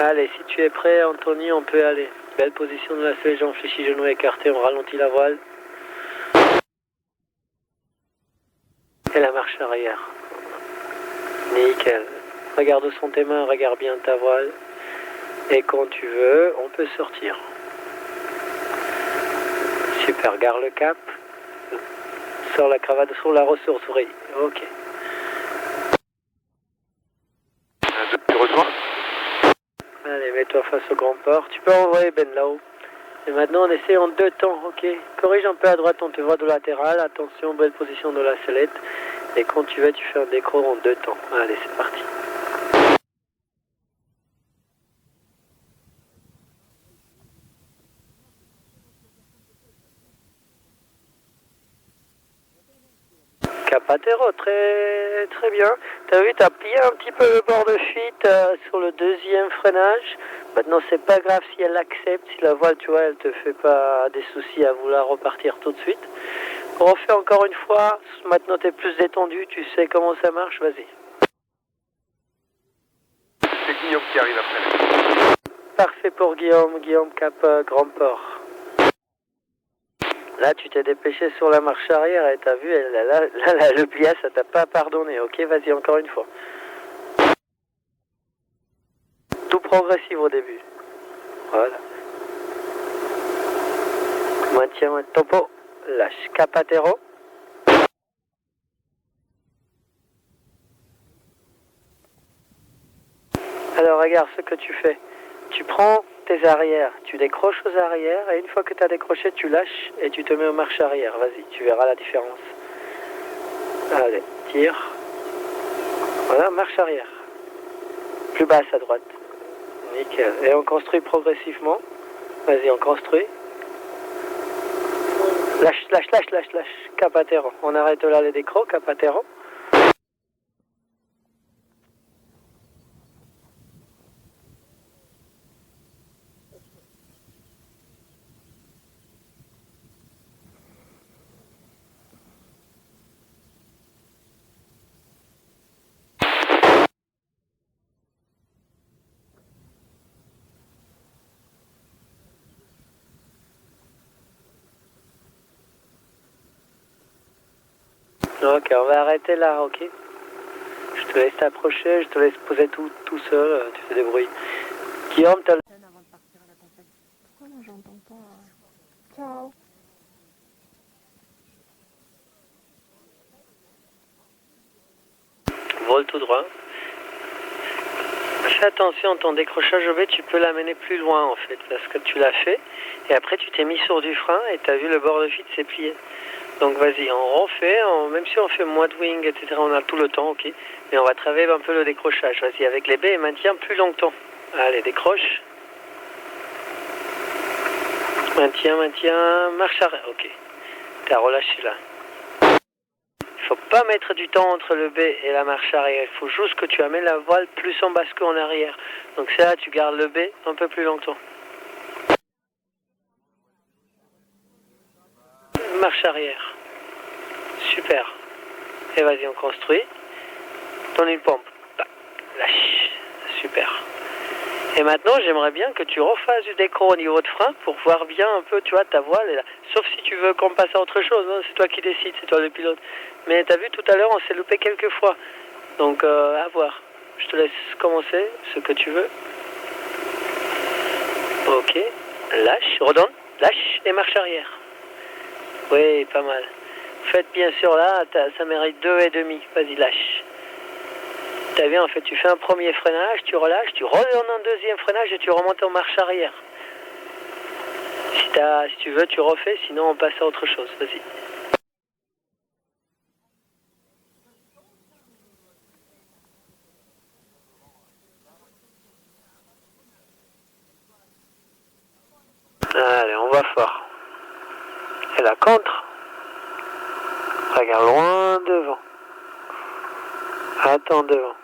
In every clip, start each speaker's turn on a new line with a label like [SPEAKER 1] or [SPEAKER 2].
[SPEAKER 1] Allez, si tu es prêt, Anthony, on peut aller. Belle position de la selle, jambes fléchies, genoux écartés, on ralentit la voile. Et la marche arrière. Nickel. Regarde où sont tes mains, regarde bien ta voile. Et quand tu veux, on peut sortir. Super, garde le cap. Sors la cravate, sur la ressource, souris. Ok.
[SPEAKER 2] Tu reçois?
[SPEAKER 1] Allez, mets-toi face au grand port. Tu peux envoyer Ben là-haut. Et maintenant, on essaie en 2 temps, ok. Corrige un peu à droite, on te voit de latéral. Attention, belle position de la sellette. Et quand tu veux, tu fais un décro en 2 temps. Allez, c'est parti. Capatero, très bien. T'as vu, t'as plié un petit peu le bord de fuite sur le deuxième freinage. Maintenant, c'est pas grave si elle accepte, si la voile, tu vois, elle te fait pas des soucis à vouloir repartir tout de suite. On refait encore une fois. Maintenant, t'es plus détendu, tu sais comment ça marche, vas-y.
[SPEAKER 2] C'est Guillaume qui arrive après.
[SPEAKER 1] Parfait pour Guillaume, cap Grand Port. Là, tu t'es dépêché sur la marche arrière et t'as vu, là, le pliage, ça t'a pas pardonné. Ok, vas-y, encore une fois. Tout progressif au début. Voilà. Maintiens un topo. Lâche. Capatero. Alors, regarde ce que tu fais. Tu prends tes arrières, tu décroches aux arrières et une fois que tu as décroché, tu lâches et tu te mets en marche arrière. Vas-y, tu verras la différence. Allez, tire. Voilà, marche arrière. Plus basse à droite. Nickel. Et on construit progressivement. Vas-y, on construit. Lâche. Capatero. On arrête là les décros, Capatero. Ok, on va arrêter là, ok. Je te laisse t'approcher, je te laisse poser tout seul, tu te débrouilles. Guillaume, t'as...
[SPEAKER 3] Avant de partir à la tempête. Pourquoi moi j'entends pas Ciao.
[SPEAKER 1] Vole tout droit. Fais attention, ton décrochage au B, tu peux l'amener plus loin en fait, parce que tu l'as fait, et après tu t'es mis sur du frein, et tu as vu le bord de fuite s'est plié. Donc vas-y, on refait, même si on fait moins de wing, etc., on a tout le temps, ok. Mais on va travailler un peu le décrochage, vas-y, avec les B, et maintiens plus longtemps. Allez, décroche. Maintiens, marche arrière, ok. T'as relâché là. Il faut pas mettre du temps entre le B et la marche arrière. Il faut juste que tu amènes la voile plus en basse qu'en arrière. Donc c'est là, tu gardes le B un peu plus longtemps. Marche arrière. Super. Et vas-y, on construit. Donne une pompe. Lâche. Super. Et maintenant, j'aimerais bien que tu refasses du décro au niveau de frein pour voir bien un peu, tu vois, ta voile est là. Sauf si tu veux qu'on passe à autre chose, hein. C'est toi qui décides, c'est toi le pilote. Mais t'as vu, tout à l'heure, on s'est loupé quelques fois. Donc, à voir. Je te laisse commencer, ce que tu veux. Ok. Lâche, redonne, lâche et marche arrière. Oui, pas mal. Faites bien sûr là, ça mérite 2,5. Vas-y, lâche. T'as vu, en fait, tu fais un premier freinage, tu relâches, tu redonnes un deuxième freinage et tu remontes en marche arrière. Si tu veux, tu refais, sinon on passe à autre chose. Vas-y. Allez, on va fort. Et la contre. Regarde loin devant. Attends devant.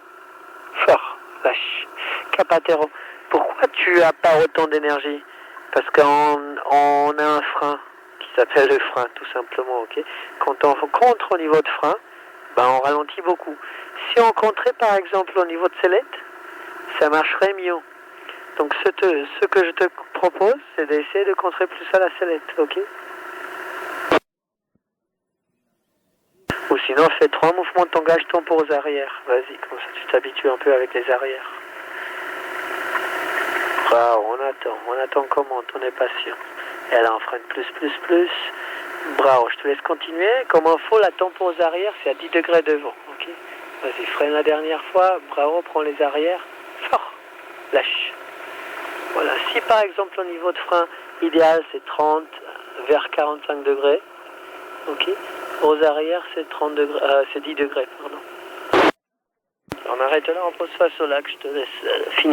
[SPEAKER 1] Fort. Lâche. Capatero. Pourquoi tu as pas autant d'énergie? Parce qu'on a un frein qui s'appelle le frein, tout simplement, ok. Quand on contre au niveau de frein, ben on ralentit beaucoup. Si on contrait par exemple au niveau de sellette, ça marcherait mieux. Donc ce que je te propose, c'est d'essayer de contrer plus à la sellette, ok? Ou sinon, fais 3 mouvements de tangage tempo aux arrières. Vas-y, comme ça tu t'habitues un peu avec les arrières. Bravo, on attend comment, on est patient. Et là, on freine plus. Bravo, je te laisse continuer. Comme info, la tempo aux arrières, c'est à 10 degrés devant, ok? Vas-y, freine la dernière fois. Bravo, prends les arrières. Fort, lâche. Voilà, si par exemple au niveau de frein idéal c'est 30 vers 45 degrés, ok, aux arrières c'est 30 degrés, c'est 10 degrés, pardon. On arrête là, on pose face au lac, je te laisse finir.